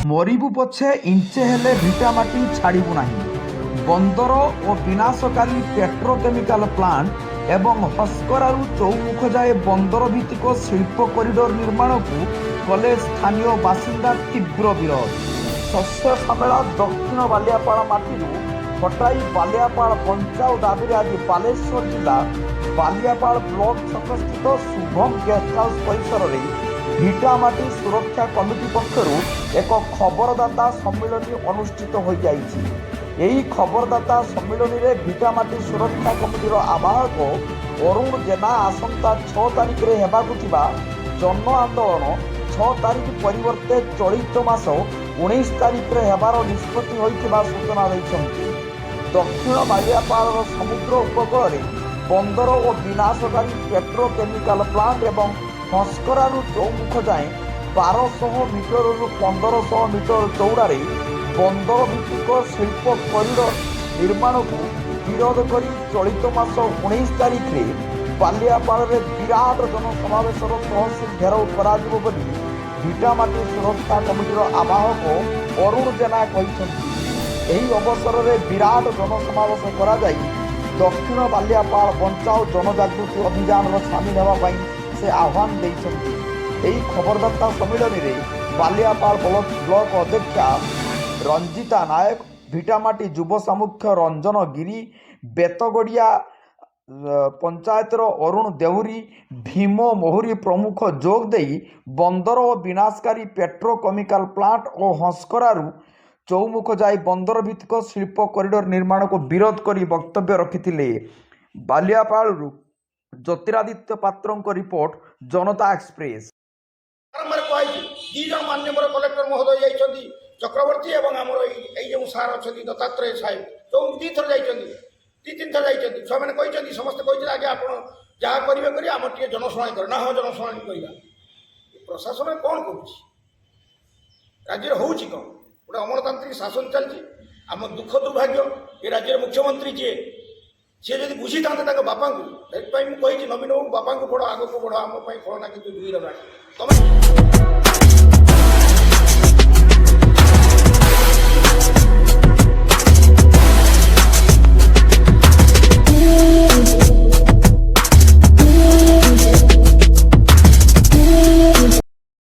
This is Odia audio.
ମରିବୁ ପଛେ ଇଞ୍ଚେ ହେଲେ ଭିଟାମାଟି ଛାଡ଼ିବୁ ନାହିଁ। ବନ୍ଦର ଓ ବିନାଶକାରୀ ପେଟ୍ରୋକେମିକାଲ ପ୍ଲାଣ୍ଟ ଏବଂ ହସ୍କରାରୁ ଚୌମୁଖ ଯାଏ ବନ୍ଦର ଭିତ୍ତିକ ଶିଳ୍ପ କରିଡର ନିର୍ମାଣକୁ କଲେ ସ୍ଥାନୀୟ ବାସିନ୍ଦା ତୀବ୍ର ବିରୋଧ। ଶସ୍ୟ ଶ୍ୟାମଳ ଦକ୍ଷିଣ ବାଲିଆପାଳ ମାଟିରୁ ହଟାଇ ବାଲିଆପାଳ ବଞ୍ଚାଉ ଦାବିରେ ଆଜି ବାଲେଶ୍ୱର ଜିଲ୍ଲା ବାଲିଆପାଳ ବ୍ଲକ ଛକସ୍ଥିତ ଶୁଭମ ଗେଷ୍ଟ ହାଉସ୍ ପରିସରରେ ଭିଟାମାଟି ସୁରକ୍ଷା କମିଟି ପକ୍ଷରୁ ଏକ ଖବରଦାତା ସମ୍ମିଳନୀ ଅନୁଷ୍ଠିତ ହୋଇଯାଇଛି। ଏହି ଖବରଦାତା ସମ୍ମିଳନୀରେ ଭିଟାମାଟି ସୁରକ୍ଷା କମିଟିର ଆବାହକ ଅରୁଣ ଜେନା ଆସନ୍ତା 6 ତାରିଖରେ ହେବାକୁ ଥିବା ଜନ ଆନ୍ଦୋଳନ 6 ତାରିଖ ପରିବର୍ତ୍ତେ ଚଳିତ ମାସ 19 ତାରିଖରେ ହେବାର ନିଷ୍ପତ୍ତି ହୋଇଥିବା ସୂଚନା ଦେଇଛନ୍ତି। ଦକ୍ଷିଣ ବାଲିଆପାଳର ସମୁଦ୍ର ଉପକୂଳରେ ବନ୍ଦର ଓ ବିନାଶକାରୀ ପେଟ୍ରୋକେମିକାଲ ପ୍ଲାଣ୍ଟ ଏବଂ ହସ୍କରାରୁ ଚୌମୁଖ ଯାଏଁ 1200 ମିଟରରୁ 1500 ମିଟର ଚଉଡ଼ାରେ ବନ୍ଦର ଭିତ୍ତିକ ଶିଳ୍ପ କରିଡର ନିର୍ମାଣକୁ ବିରୋଧ କରି ଚଳିତ ମାସ 19 ତାରିଖରେ ବାଲିଆପାଳରେ ବିରାଟ ଜନସମାବେଶର ତହସିଲ ଘେରାଉ କରାଯିବ ବୋଲି ଭିଟାମାଟି ସୁରକ୍ଷା କମିଟିର ଆବାହକ ଅରୁଣ ଜେନା କହିଛନ୍ତି। ଏହି ଅବସରରେ ବିରାଟ ଜନସମାବେଶ କରାଯାଇ ଦକ୍ଷିଣ ବାଲିଆପାଳ ବଞ୍ଚାଉ ଜନଜାଗୃତି ଅଭିଯାନର ସାମିଲ ହେବା ପାଇଁ ସେ ଆହ୍ୱାନ ଦେଇଛନ୍ତି। ଏହି ଖବରଦାତା ସମ୍ମିଳନୀରେ ବାଲିଆପାଳ ବ୍ଲକ ଅଧ୍ୟକ୍ଷା ରଞ୍ଜିତା ନାୟକ, ଭିଟାମାଟି ଯୁବ ସାମୁଖ୍ୟ ରଞ୍ଜନ ଗିରି, ବେତଗଡ଼ିଆ ପଞ୍ଚାୟତର ଅରୁଣ ଦେହୁରୀ, ଭୀମ ମୋହୁରୀ ପ୍ରମୁଖ ଯୋଗ ଦେଇ ବନ୍ଦର ଓ ବିନାଶକାରୀ ପେଟ୍ରୋକେମିକାଲ ପ୍ଲାଣ୍ଟ ଓ ହସ୍କରାରୁ ଚୌମୁଖ ଯାଇ ବନ୍ଦର ଭିତ୍ତିକ ଶିଳ୍ପ କରିଡର ନିର୍ମାଣକୁ ବିରୋଧ କରି ବକ୍ତବ୍ୟ ରଖିଥିଲେ। ବାଲିଆପାଳରୁ ଜ୍ୟୋତିରାଦିତ୍ୟ ପାତ୍ରଙ୍କ ରିପୋର୍ଟ, ଜନତା ଏକ୍ସପ୍ରେସ। ଦୁଇ ଜଣ ମାନ୍ୟବର କଲେକ୍ଟର ମହୋଦୟ ଯାଇଛନ୍ତି ଚକ୍ରବର୍ତ୍ତୀ ଏବଂ ଆମର ଏଇ ଯେଉଁ ସାର୍ ଅଛନ୍ତି ଦତ୍ତାତ୍ରେୟ ସାହେବ ଯେଉଁ 2 ଥର ଯାଇଛନ୍ତି, 2-3 ଥର ଯାଇଛନ୍ତି। ଛୁଆମାନେ କହିଛନ୍ତି, ସମସ୍ତେ କହିଛନ୍ତି ଆଜ୍ଞା ଆପଣ ଯାହା କରିବେ କରି ଆମର ଟିକେ ଜନଶୁଣାଣି କରେ। ନା ହଁ, ଜନଶୁଣାଣି କରିବା। ପ୍ରଶାସନ କ'ଣ କରୁଛି? ରାଜ୍ୟରେ ହେଉଛି କ'ଣ? ଗୋଟେ ଅମଳତାନ୍ତ୍ରିକ ଶାସନ ଚାଲିଛି। ଆମ ଦୁଃଖ ଦୁର୍ଭାଗ୍ୟ ଏ ରାଜ୍ୟର ମୁଖ୍ୟମନ୍ତ୍ରୀ ଯିଏ, ସିଏ ଯଦି ବୁଝିଥାନ୍ତେ ତାଙ୍କ ବାପାଙ୍କୁ, ସେଥିପାଇଁ ମୁଁ କହିଛି ନବୀନ ବାବୁ ବାପାଙ୍କୁ ପଢ଼, ଆଗକୁ ବଢ଼, ଆମ ପାଇଁ ଫଳନା କିନ୍ତୁ ଦୁଇର ଗାଡ଼ି। ତମେ